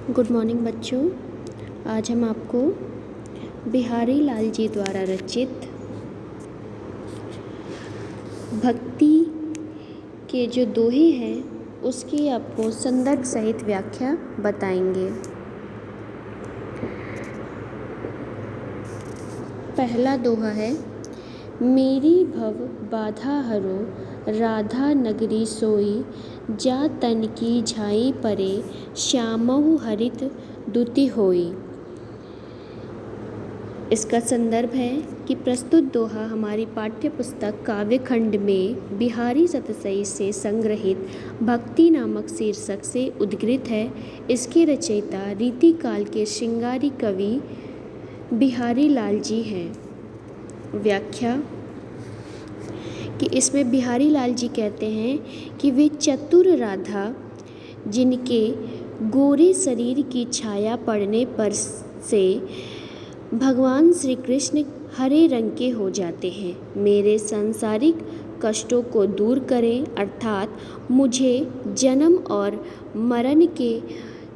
Good morning बच्चों। आज हम आपको बिहारी लाल जी द्वारा रचित भक्ति के जो दोहे हैं उसकी आपको संदर्भ सहित व्याख्या बताएंगे। पहला दोहा है, मेरी भव बाधा हरो राधा नगरी सोई, जा तन की झाई परे श्यामहु हरित दुति होई। इसका संदर्भ है कि प्रस्तुत दोहा हमारी पाठ्य पुस्तक काव्यखंड में बिहारी सतसई से संग्रहित भक्ति नामक शीर्षक से उद्गृत है। इसके रचयिता रीतिकाल के श्रृंगारी कवि बिहारी लाल जी हैं। व्याख्या कि इसमें बिहारी लाल जी कहते हैं कि वे चतुर राधा जिनके गोरे शरीर की छाया पड़ने पर से भगवान श्री कृष्ण हरे रंग के हो जाते हैं, मेरे सांसारिक कष्टों को दूर करें, अर्थात मुझे जन्म और मरण के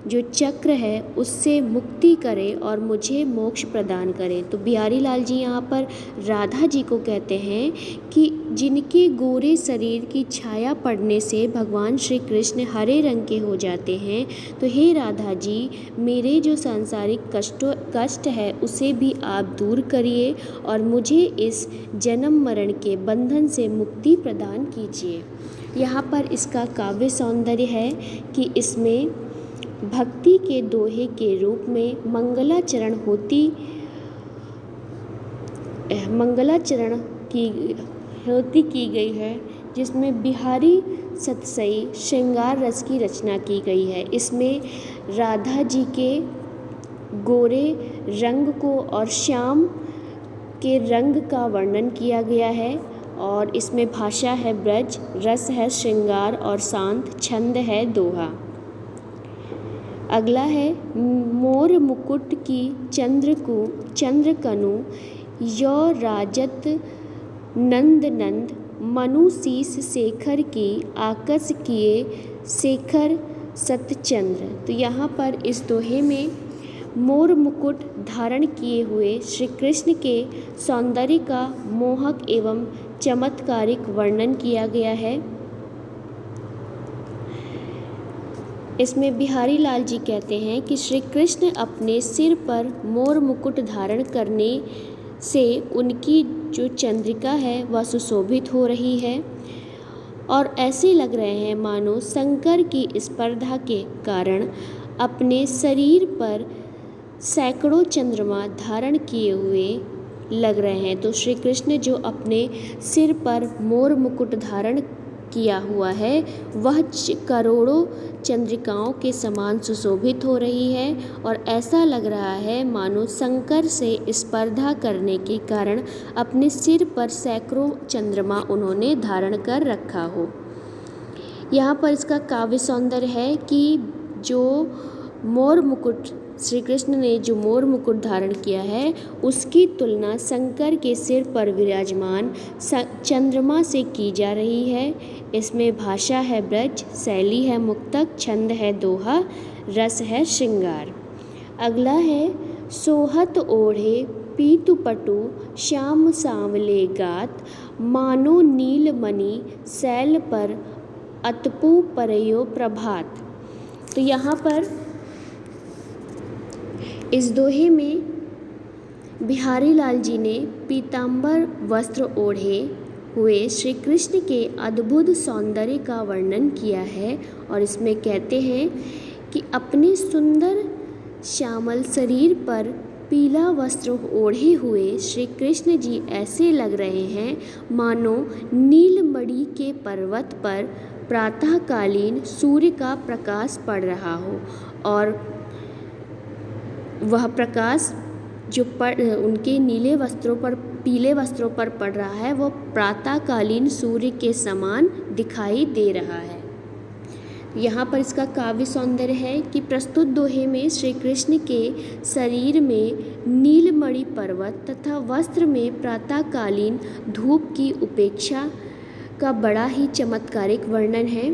जो चक्र है उससे मुक्ति करें और मुझे मोक्ष प्रदान करें। तो बिहारी लाल जी यहाँ पर राधा जी को कहते हैं कि जिनके गोरे शरीर की छाया पड़ने से भगवान श्री कृष्ण हरे रंग के हो जाते हैं, तो हे राधा जी, मेरे जो सांसारिक कष्ट है उसे भी आप दूर करिए और मुझे इस जन्म मरण के बंधन से मुक्ति प्रदान कीजिए। यहाँ पर इसका काव्य सौंदर्य है कि इसमें भक्ति के दोहे के रूप में मंगलाचरण की गई है, जिसमें बिहारी सतसई श्रृंगार रस की रचना की गई है। इसमें राधा जी के गोरे रंग को और श्याम के रंग का वर्णन किया गया है और इसमें भाषा है ब्रज, रस है श्रृंगार और शांत छंद है दोहा। अगला है, मोर मुकुट की चंद्रकनु यो राजत नंद नंद, मनु शीस शेखर की आकस किए शेखर सतचंद्र। तो यहाँ पर इस दोहे में मोर मुकुट धारण किए हुए श्री कृष्ण के सौंदर्य का मोहक एवं चमत्कारिक वर्णन किया गया है। इसमें बिहारी लाल जी कहते हैं कि श्री कृष्ण अपने सिर पर मोर मुकुट धारण करने से उनकी जो चंद्रिका है वह सुशोभित हो रही है और ऐसे लग रहे हैं मानो शंकर की स्पर्धा के कारण अपने शरीर पर सैकड़ों चंद्रमा धारण किए हुए लग रहे हैं। तो श्री कृष्ण जो अपने सिर पर मोर मुकुट धारण किया हुआ है वह करोड़ों चंद्रिकाओं के समान सुशोभित हो रही है और ऐसा लग रहा है मानो शंकर से स्पर्धा करने के कारण अपने सिर पर सैकड़ों चंद्रमा उन्होंने धारण कर रखा हो। यहाँ पर इसका काव्य सौंदर्य है कि जो मोर मुकुट श्री कृष्ण ने जो मोर मुकुट धारण किया है उसकी तुलना शंकर के सिर पर विराजमान चंद्रमा से की जा रही है। इसमें भाषा है ब्रज, शैली है मुक्तक, छंद है दोहा, रस है श्रृंगार। अगला है, सोहत ओढ़े पीतु पटु श्याम सांवले गात, मानो नीलमणि शैल पर अतपु परयो प्रभात। तो यहाँ पर इस दोहे में बिहारी लाल जी ने पीतांबर वस्त्र ओढ़े हुए श्री कृष्ण के अद्भुत सौंदर्य का वर्णन किया है और इसमें कहते हैं कि अपने सुंदर श्यामल शरीर पर पीला वस्त्र ओढ़े हुए श्री कृष्ण जी ऐसे लग रहे हैं मानो नीलमणि के पर्वत पर प्रातःकालीन सूर्य का प्रकाश पड़ रहा हो और वह प्रकाश जो उनके नीले वस्त्रों पर पीले वस्त्रों पर पड़ रहा है वह प्रातःकालीन सूर्य के समान दिखाई दे रहा है। यहाँ पर इसका काव्य सौंदर्य है कि प्रस्तुत दोहे में श्री कृष्ण के शरीर में नीलमणि पर्वत तथा वस्त्र में प्रातःकालीन धूप की उपेक्षा का बड़ा ही चमत्कारिक वर्णन है।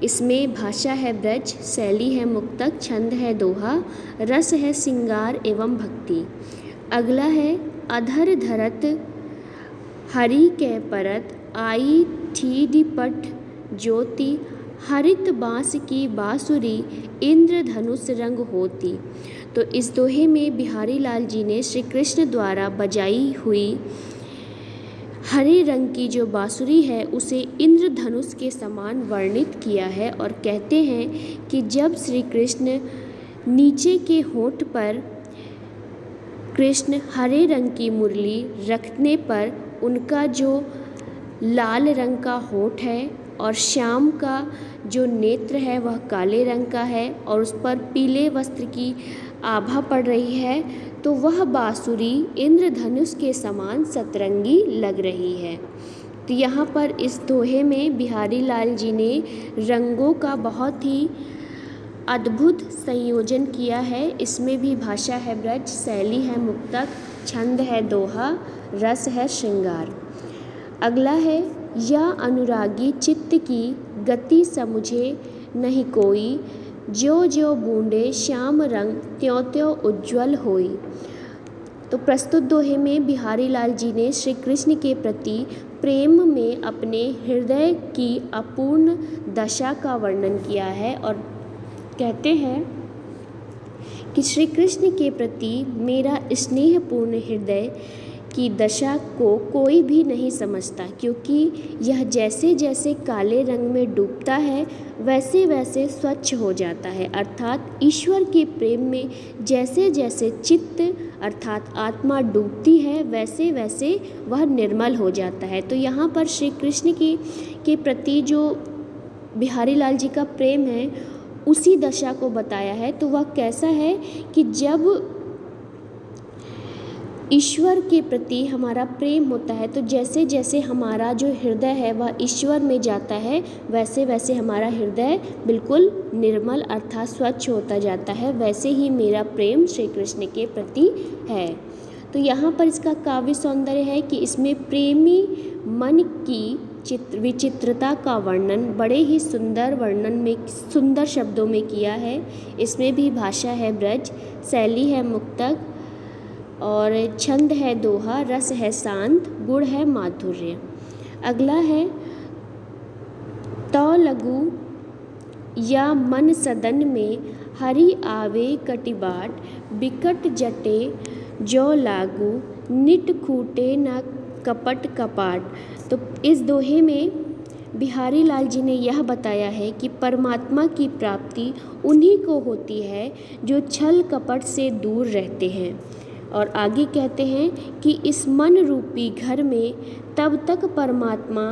इसमें भाषा है ब्रज, शैली है मुक्तक, छंद है दोहा, रस है श्रृंगार एवं भक्ति। अगला है अधर धरत हरि के परत, आई थी दिपट ज्योति, हरित बांस की बांसुरी, इंद्रधनुष रंग होती। तो इस दोहे में बिहारी लाल जी ने श्री कृष्ण द्वारा बजाई हुई हरे रंग की जो बांसुरी है उसे इंद्रधनुष के समान वर्णित किया है और कहते हैं कि जब श्री कृष्ण नीचे के होंठ पर कृष्ण हरे रंग की मुरली रखने पर उनका जो लाल रंग का होंठ है और श्याम का जो नेत्र है वह काले रंग का है और उस पर पीले वस्त्र की आभा पड़ रही है, तो वह बांसुरी इंद्रधनुष के समान सतरंगी लग रही है। तो यहाँ पर इस दोहे में बिहारी लाल जी ने रंगों का बहुत ही अद्भुत संयोजन किया है। इसमें भी भाषा है ब्रज, शैली है मुक्तक, छंद है दोहा, रस है श्रृंगार। अगला है या अनुरागी चित्त की गति समझे नहीं कोई, ज्यो ज्यो बूंदे श्याम रंग त्यों त्यों उज्ज्वल होई। तो प्रस्तुत दोहे में बिहारी लाल जी ने श्री कृष्ण के प्रति प्रेम में अपने हृदय की अपूर्ण दशा का वर्णन किया है और कहते हैं कि श्री कृष्ण के प्रति मेरा स्नेहपूर्ण हृदय की दशा को कोई भी नहीं समझता, क्योंकि यह जैसे जैसे काले रंग में डूबता है वैसे वैसे स्वच्छ हो जाता है। अर्थात ईश्वर के प्रेम में जैसे जैसे चित्त अर्थात आत्मा डूबती है वैसे वैसे वह निर्मल हो जाता है। तो यहाँ पर श्री कृष्ण के प्रति जो बिहारी लाल जी का प्रेम है उसी दशा को बताया है। तो वह कैसा है कि जब ईश्वर के प्रति हमारा प्रेम होता है तो जैसे जैसे हमारा जो हृदय है वह ईश्वर में जाता है वैसे वैसे हमारा हृदय बिल्कुल निर्मल अर्थात स्वच्छ होता जाता है। वैसे ही मेरा प्रेम श्री कृष्ण के प्रति है। तो यहाँ पर इसका काव्य सौंदर्य है कि इसमें प्रेमी मन की विचित्रता का वर्णन बड़े ही सुंदर वर्णन में सुंदर शब्दों में किया है। इसमें भी भाषा है ब्रज, शैली है मुक्तक और छंद है दोहा, रस है शांत, गुण है माधुर्य। अगला है तो लगू या मन सदन में हरि आवे कटिबाट, बिकट जटे जो लागू, निट खूटे न कपट कपाट। तो इस दोहे में बिहारी लाल जी ने यह बताया है कि परमात्मा की प्राप्ति उन्हीं को होती है जो छल कपट से दूर रहते हैं। और आगे कहते हैं कि इस मन रूपी घर में तब तक परमात्मा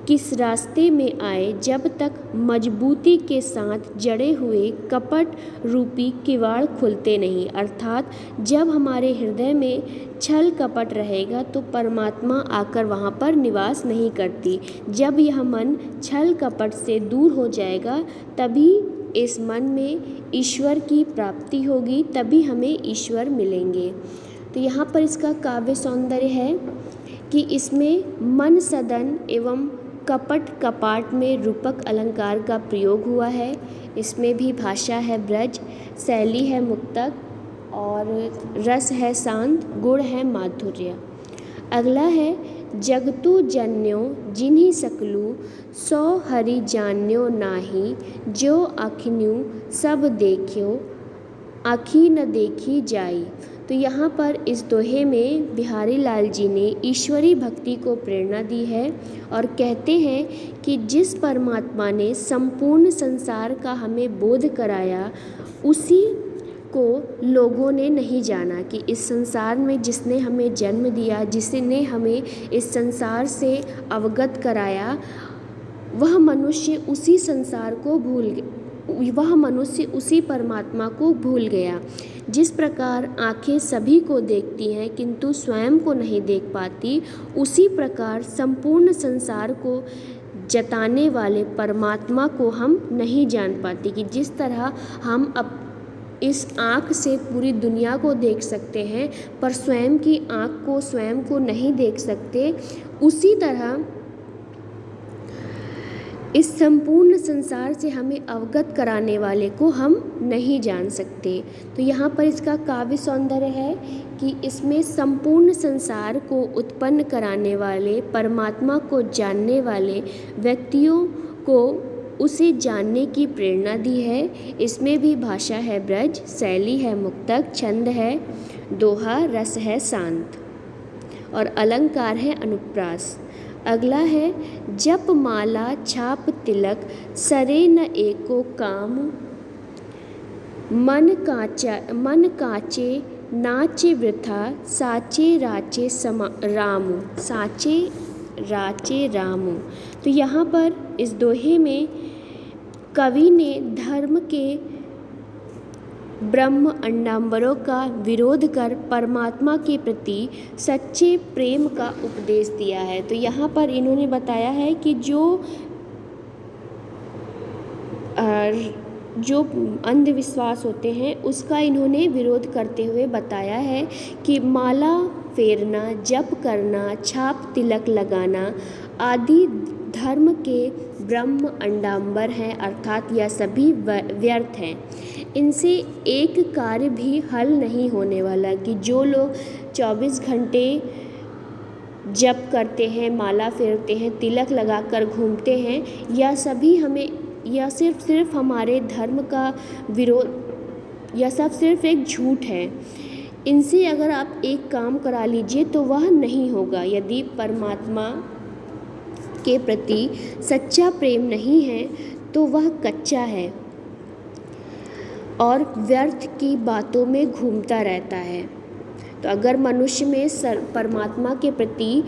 किस रास्ते में आए जब तक मजबूती के साथ जड़े हुए कपट रूपी किवाड़ खुलते नहीं। अर्थात जब हमारे हृदय में छल कपट रहेगा तो परमात्मा आकर वहाँ पर निवास नहीं करती। जब यह मन छल कपट से दूर हो जाएगा तभी इस मन में ईश्वर की प्राप्ति होगी, तभी हमें ईश्वर मिलेंगे। तो यहाँ पर इसका काव्य सौंदर्य है कि इसमें मन सदन एवं कपट कपाट में रूपक अलंकार का प्रयोग हुआ है। इसमें भी भाषा है ब्रज, शैली है मुक्तक और रस है शांत, गुण है माधुर्य। अगला है जगतु जन्यो जिन्हीं सकलू, सो हरि जान्यो नाही, जो आखिन्यू सब देखियो, आखी न देखी जाई। तो यहाँ पर इस दोहे में बिहारी लाल जी ने ईश्वरी भक्ति को प्रेरणा दी है और कहते हैं कि जिस परमात्मा ने संपूर्ण संसार का हमें बोध कराया उसी को लोगों ने नहीं जाना, कि इस संसार में जिसने हमें जन्म दिया, जिसने हमें इस संसार से अवगत कराया, वह मनुष्य उसी संसार को वह मनुष्य उसी परमात्मा को भूल गया। जिस प्रकार आँखें सभी को देखती हैं किंतु स्वयं को नहीं देख पाती, उसी प्रकार संपूर्ण संसार को जताने वाले परमात्मा को हम नहीं जान पाते। कि जिस तरह हम इस आँख से पूरी दुनिया को देख सकते हैं पर स्वयं की आँख को स्वयं को नहीं देख सकते, उसी तरह इस संपूर्ण संसार से हमें अवगत कराने वाले को हम नहीं जान सकते। तो यहाँ पर इसका काव्य सौंदर्य है कि इसमें संपूर्ण संसार को उत्पन्न कराने वाले, परमात्मा को जानने वाले व्यक्तियों को उसे जानने की प्रेरणा दी है। इसमें भी भाषा है ब्रज, शैली है मुक्तक, छंद है दोहा, रस है शांत और अलंकार है अनुप्रास। अगला है जप माला छाप तिलक, सरे न एको काम, मन काचे नाचे वृथा, साचे राचे रामु, साचे राचे रामु। तो यहाँ पर इस दोहे में कवि ने धर्म के ब्रह्म अंडाम्बरों का विरोध कर परमात्मा के प्रति सच्चे प्रेम का उपदेश दिया है। तो यहाँ पर इन्होंने बताया है कि जो अंधविश्वास होते हैं उसका इन्होंने विरोध करते हुए बताया है कि माला फेरना, जप करना, छाप तिलक लगाना आदि धर्म के ब्रह्म अंडाम्बर हैं, अर्थात यह सभी व्यर्थ हैं। इनसे एक कार्य भी हल नहीं होने वाला कि जो लोग 24 घंटे जप करते हैं, माला फेरते हैं, तिलक लगाकर घूमते हैं, यह सिर्फ हमारे धर्म का विरोध, यह सब सिर्फ एक झूठ है। इनसे अगर आप एक काम करा लीजिए तो वह नहीं होगा। यदि परमात्मा के प्रति सच्चा प्रेम नहीं है तो वह कच्चा है और व्यर्थ की बातों में घूमता रहता है। तो अगर मनुष्य में परमात्मा के प्रति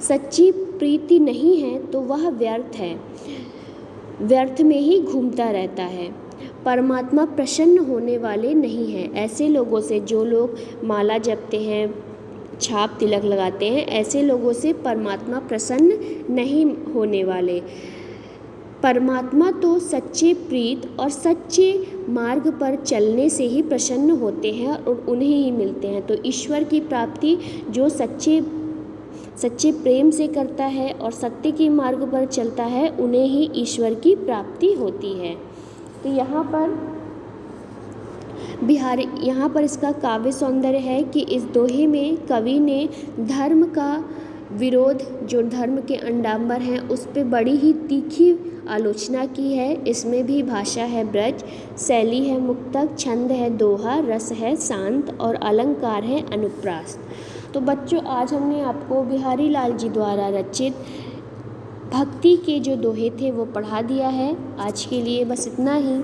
सच्ची प्रीति नहीं है तो वह व्यर्थ है, व्यर्थ में ही घूमता रहता है। परमात्मा प्रसन्न होने वाले नहीं हैं। ऐसे लोगों से, जो लोग माला जपते हैं, छाप तिलक लगाते हैं, ऐसे लोगों से परमात्मा प्रसन्न नहीं होने वाले। परमात्मा तो सच्चे प्रीत और सच्चे मार्ग पर चलने से ही प्रसन्न होते हैं और उन्हें ही मिलते हैं। तो ईश्वर की प्राप्ति जो सच्चे प्रेम से करता है और सत्य के मार्ग पर चलता है, उन्हें ही ईश्वर की प्राप्ति होती है। तो यहाँ पर इसका काव्य सौंदर्य है कि इस दोहे में कवि ने धर्म का विरोध, जो धर्म के अंडाम्बर हैं, उस पे बड़ी ही तीखी आलोचना की है। इसमें भी भाषा है ब्रज, शैली है मुक्तक, छंद है दोहा, रस है शांत और अलंकार है अनुप्रास। तो बच्चों, आज हमने आपको बिहारी लाल जी द्वारा रचित भक्ति के जो दोहे थे वो पढ़ा दिया है। आज के लिए बस इतना ही।